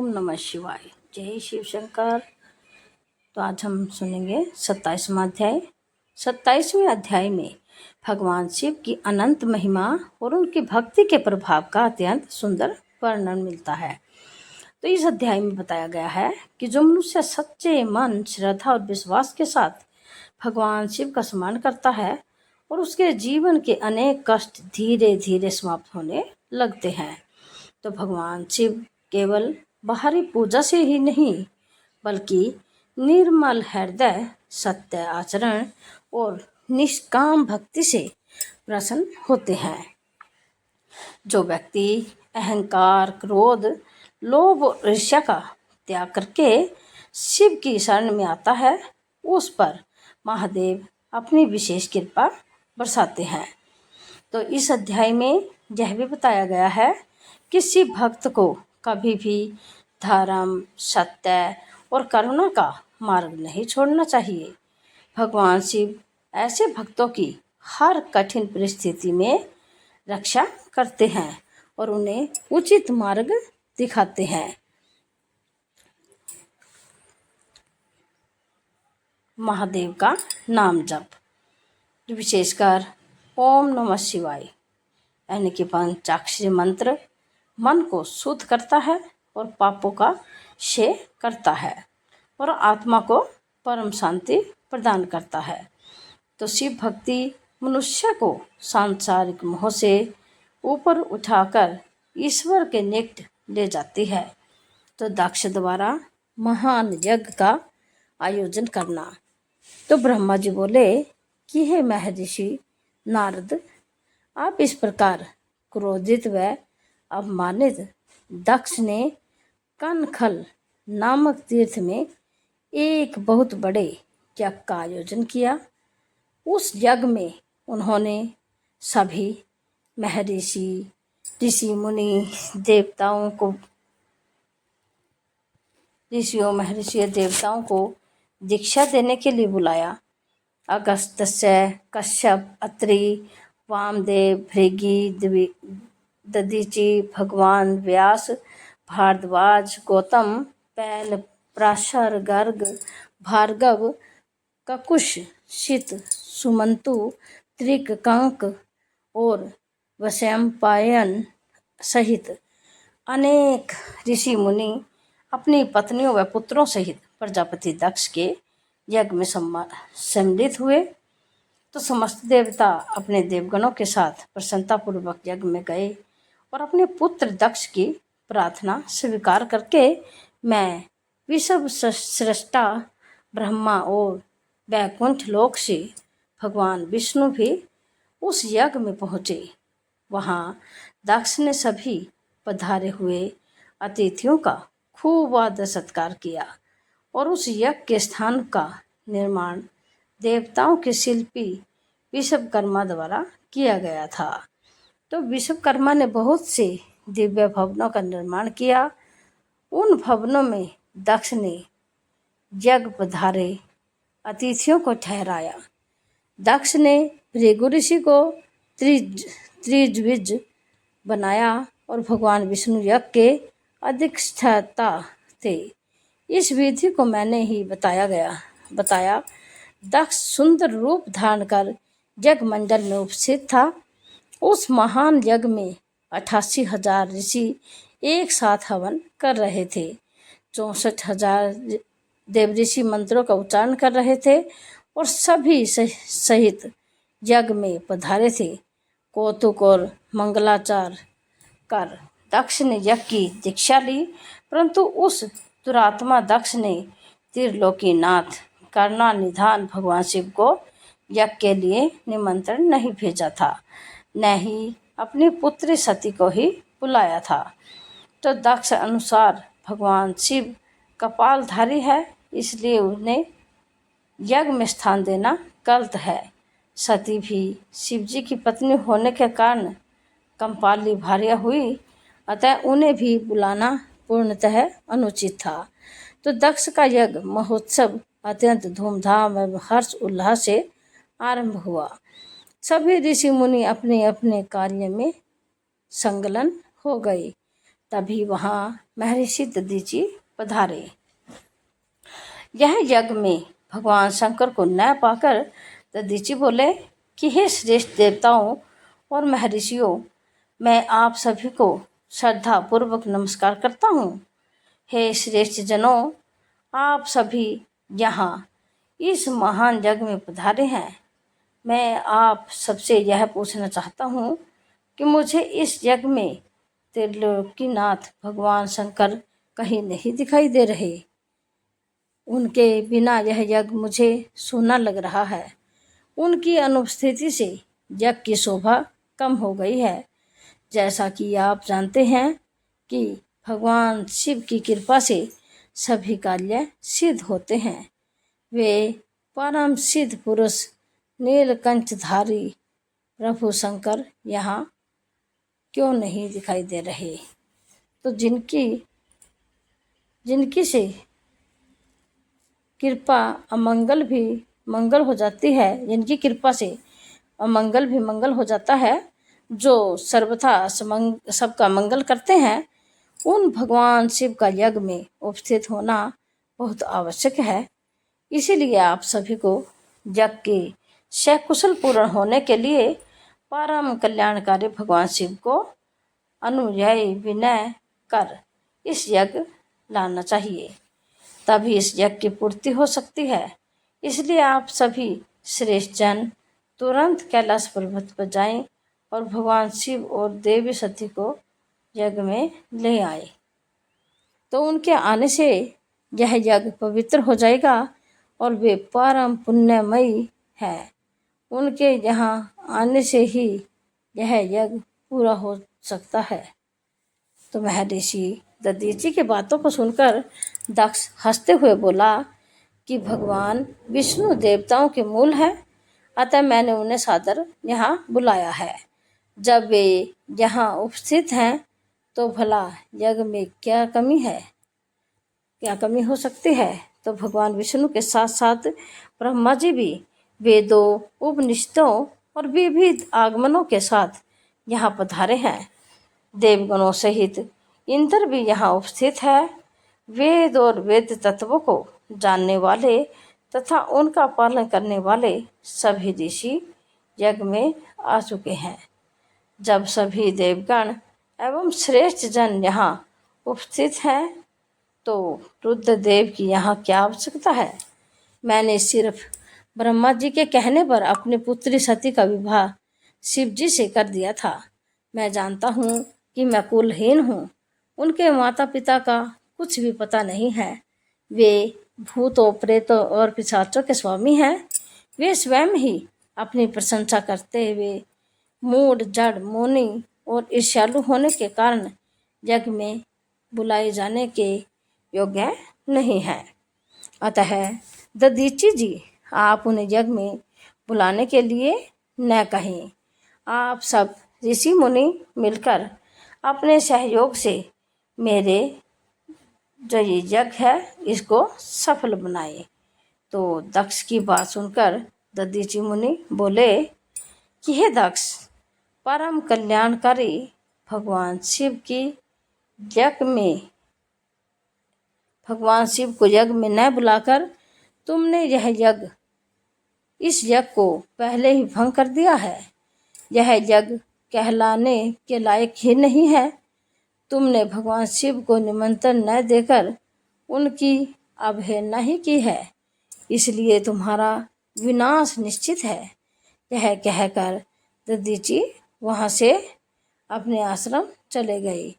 नमः शिवाय। जय शिव शंकर। तो आज हम सुनेंगे 27वां अध्याय। 27वें अध्याय में भगवान शिव की अनंत महिमा और उनकी भक्ति के प्रभाव का अत्यंत सुंदर वर्णन मिलता है। तो इस अध्याय में बताया गया है कि जो मनुष्य सच्चे मन, श्रद्धा और विश्वास के साथ भगवान शिव का स्मरण करता है और उसके जीवन के अनेक कष्ट धीरे धीरे समाप्त होने लगते हैं। तो भगवान शिव केवल बाहरी पूजा से ही नहीं बल्कि निर्मल हृदय, सत्य आचरण और निष्काम भक्ति से प्रसन्न होते हैं। जो व्यक्ति अहंकार, क्रोध, लोभ और ईर्ष्या का त्याग करके शिव की शरण में आता है, उस पर महादेव अपनी विशेष कृपा बरसाते हैं। तो इस अध्याय में यह भी बताया गया है कि शिव भक्त को कभी भी धर्म, सत्य और करुणा का मार्ग नहीं छोड़ना चाहिए। भगवान शिव ऐसे भक्तों की हर कठिन परिस्थिति में रक्षा करते हैं और उन्हें उचित मार्ग दिखाते हैं। महादेव का नाम जप, विशेषकर ओम नमः शिवाय यानी कि पंचाक्षरी मंत्र मन को शुद्ध करता है और पापों का क्षय करता है और आत्मा को परम शांति प्रदान करता है। तो शिव भक्ति मनुष्य को सांसारिक मोह से ऊपर उठाकर ईश्वर के निकट ले जाती है। तो दक्ष द्वारा महान यज्ञ का आयोजन करना। तो ब्रह्मा जी बोले कि हे महर्षि नारद, आप इस प्रकार क्रोधित व अपमानित दक्ष ने कनखल नामक तीर्थ में एक बहुत बड़े यज्ञ का आयोजन किया। उस यज्ञ में उन्होंने सभी महर्षि, ऋषि मुनि, देवताओं को दीक्षा देने के लिए बुलाया। अगस्त्य, कश्यप, अत्रि, वामदेव, भृगि, दधीचि, भगवान व्यास, भारद्वाज, गौतम, पैल, पराशर, गर्ग, भार्गव, ककुश, शीत, सुमंतु, त्रिकंक और वैशंपायन सहित अनेक ऋषि मुनि अपनी पत्नियों व पुत्रों सहित प्रजापति दक्ष के यज्ञ में सम्मिलित हुए। तो समस्त देवता अपने देवगणों के साथ प्रसन्नतापूर्वक यज्ञ में गए और अपने पुत्र दक्ष की प्रार्थना स्वीकार करके मैं विश्व सृष्टा ब्रह्मा और वैकुंठ लोक से भगवान विष्णु भी उस यज्ञ में पहुँचे। वहाँ दक्ष ने सभी पधारे हुए अतिथियों का खूब आदर सत्कार किया और उस यज्ञ के स्थान का निर्माण देवताओं के शिल्पी विश्वकर्मा द्वारा किया गया था। तो विश्वकर्मा ने बहुत से दिव्य भवनों का निर्माण किया। उन भवनों में दक्ष ने यज्ञ पधारे अतिथियों को ठहराया। दक्ष ने भृगु ऋषि को त्रिज्विज बनाया और भगवान विष्णु यज्ञ के अधिष्ठाता थे। इस विधि को मैंने ही बताया। दक्ष सुंदर रूप धारण कर यज्ञ मंडल में उपस्थित था। उस महान यज्ञ में 88,000 ऋषि एक साथ हवन कर रहे थे। 64,000 देवऋषि मंत्रों का उच्चारण कर रहे थे और सभी सहित यज्ञ में पधारे थे। कौतुक और मंगलाचार कर दक्ष ने यज्ञ की दीक्षा ली, परंतु उस दुरात्मा दक्ष ने त्रिलोकीनाथ करुणानिधान भगवान शिव को यज्ञ के लिए निमंत्रण नहीं भेजा था, न ही अपनी पुत्री सती को ही बुलाया था। तो दक्ष अनुसार भगवान शिव कपालधारी है, इसलिए उन्हें यज्ञ में स्थान देना गलत है। सती भी शिवजी की पत्नी होने के कारण कंपाली भार्या हुई, अतः उन्हें भी बुलाना पूर्णतः अनुचित था। तो दक्ष का यज्ञ महोत्सव अत्यंत धूमधाम एवं हर्ष उल्लास से आरंभ हुआ। सभी ऋषि मुनि अपने अपने कार्य में संलग्न हो गए। तभी वहाँ महर्षि दधीचि पधारे। यह यज्ञ में भगवान शंकर को न पाकर दधीचि बोले कि हे श्रेष्ठ देवताओं और महर्षियों, मैं आप सभी को श्रद्धा पूर्वक नमस्कार करता हूँ। हे श्रेष्ठ जनों, आप सभी यहाँ इस महान यज्ञ में पधारे हैं। मैं आप सबसे यह पूछना चाहता हूँ कि मुझे इस यज्ञ में त्रिलोकीनाथ भगवान शंकर कहीं नहीं दिखाई दे रहे। उनके बिना यह यज्ञ मुझे सूना लग रहा है। उनकी अनुपस्थिति से यज्ञ की शोभा कम हो गई है। जैसा कि आप जानते हैं कि भगवान शिव की कृपा से सभी कार्य सिद्ध होते हैं। वे परम सिद्ध पुरुष नीलकंठधारी प्रभु शंकर यहाँ क्यों नहीं दिखाई दे रहे? तो जिनकी से कृपा अमंगल भी मंगल हो जाती है, जिनकी कृपा से अमंगल भी मंगल हो जाता है, जो सर्वथा सबका मंगल करते हैं, उन भगवान शिव का यज्ञ में उपस्थित होना बहुत आवश्यक है। इसीलिए आप सभी को यज्ञ के सकुशल पूर्ण होने के लिए परम कल्याणकारी भगवान शिव को अनुयायी विनय कर इस यज्ञ लाना चाहिए, तभी इस यज्ञ की पूर्ति हो सकती है। इसलिए आप सभी श्रेष्ठ जन तुरंत कैलाश पर्वत पर जाएं और भगवान शिव और देवी सती को यज्ञ में ले आए। तो उनके आने से यह यज्ञ पवित्र हो जाएगा और वे परम पुण्यमयी है। उनके यहाँ आने से ही यह यज्ञ पूरा हो सकता है। तो महर्षि दधीचि की बातों को सुनकर दक्ष हंसते हुए बोला कि भगवान विष्णु देवताओं के मूल है, अतः मैंने उन्हें सादर यहाँ बुलाया है। जब वे यहाँ उपस्थित हैं तो भला यज्ञ में क्या कमी है, क्या कमी हो सकती है? तो भगवान विष्णु के साथ साथ ब्रह्मा जी भी वेदों, उपनिषदों और विविध आगमनों के साथ यहाँ पधारे हैं। देवगणों सहित इंद्र भी यहाँ उपस्थित है। वेद और वेद तत्वों को जानने वाले तथा उनका पालन करने वाले सभी ऋषि यज्ञ में आ चुके हैं। जब सभी देवगण एवं श्रेष्ठ जन यहाँ उपस्थित हैं तो रुद्रदेव की यहाँ क्या आवश्यकता है? मैंने सिर्फ ब्रह्मा जी के कहने पर अपनी पुत्री सती का विवाह शिव जी से कर दिया था। मैं जानता हूँ कि मैं कुलहीन हूँ। उनके माता पिता का कुछ भी पता नहीं है। वे भूतों, प्रेतों और पिशाचों के स्वामी हैं। वे स्वयं ही अपनी प्रशंसा करते हुए मूढ़, जड़, मौनी और ईर्ष्यालु होने के कारण यज्ञ में बुलाए जाने के योग्य नहीं है। अतः दधीचि जी, आप उन्हें यज्ञ में बुलाने के लिए न कहें। आप सब ऋषि मुनि मिलकर अपने सहयोग से मेरे जो ये यज्ञ है इसको सफल बनाए। तो दक्ष की बात सुनकर दधीचि मुनि बोले कि हे दक्ष, परम कल्याणकारी भगवान शिव को यज्ञ में न बुलाकर तुमने इस यज्ञ को पहले ही भंग कर दिया है। यह यज्ञ कहलाने के लायक ही नहीं है। तुमने भगवान शिव को निमंत्रण न देकर उनकी अवहेलना ही की है, इसलिए तुम्हारा विनाश निश्चित है। यह कहकर दधीचि वहाँ से अपने आश्रम चले गए।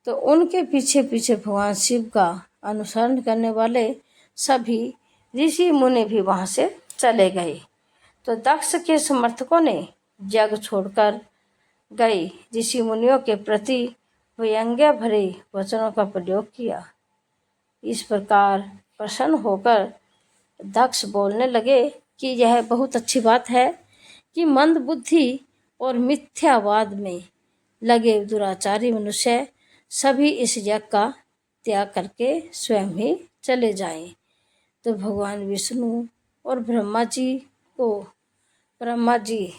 तो उनके पीछे पीछे भगवान शिव का अनुसरण करने वाले सभी ऋषि मुनि भी वहाँ से चले गए। तो दक्ष के समर्थकों ने यज्ञ छोड़कर गए ऋषि मुनियों के प्रति व्यंग्य भरे वचनों का प्रयोग किया। इस प्रकार प्रसन्न होकर दक्ष बोलने लगे कि यह बहुत अच्छी बात है कि मंद बुद्धि और मिथ्यावाद में लगे दुराचारी मनुष्य सभी इस यज्ञ का त्याग करके स्वयं ही चले जाएं। तो भगवान विष्णु और ब्रह्मा जी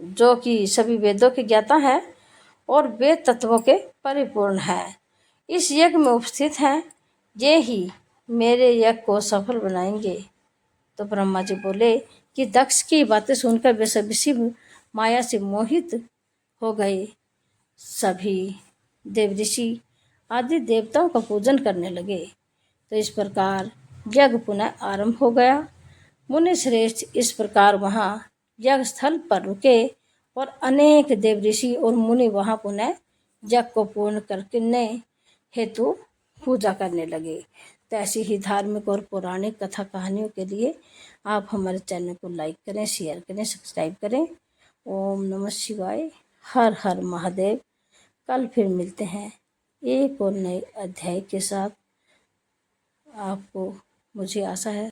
जो कि सभी वेदों के ज्ञाता हैं और वेद तत्वों के परिपूर्ण है। इस यज्ञ में उपस्थित हैं, ये ही मेरे यज्ञ को सफल बनाएंगे। तो ब्रह्मा जी बोले कि दक्ष की बातें सुनकर वे सभी माया से मोहित हो गए। सभी देवऋषि आदि देवताओं का पूजन करने लगे। तो इस प्रकार यज्ञ पुनः आरंभ हो गया। मुनि श्रेष्ठ इस प्रकार वहाँ यज्ञ स्थल पर रुके और अनेक देव ऋषि और मुनि वहाँ पुनः यज्ञ को पूर्ण करने हेतु पूजा करने लगे। तो ऐसी ही धार्मिक और पौराणिक कथा कहानियों के लिए आप हमारे चैनल को लाइक करें, शेयर करें, सब्सक्राइब करें। ओम नमः शिवाय। हर हर महादेव। कल फिर मिलते हैं एक और नए अध्याय के साथ। आपको मुझे आशा है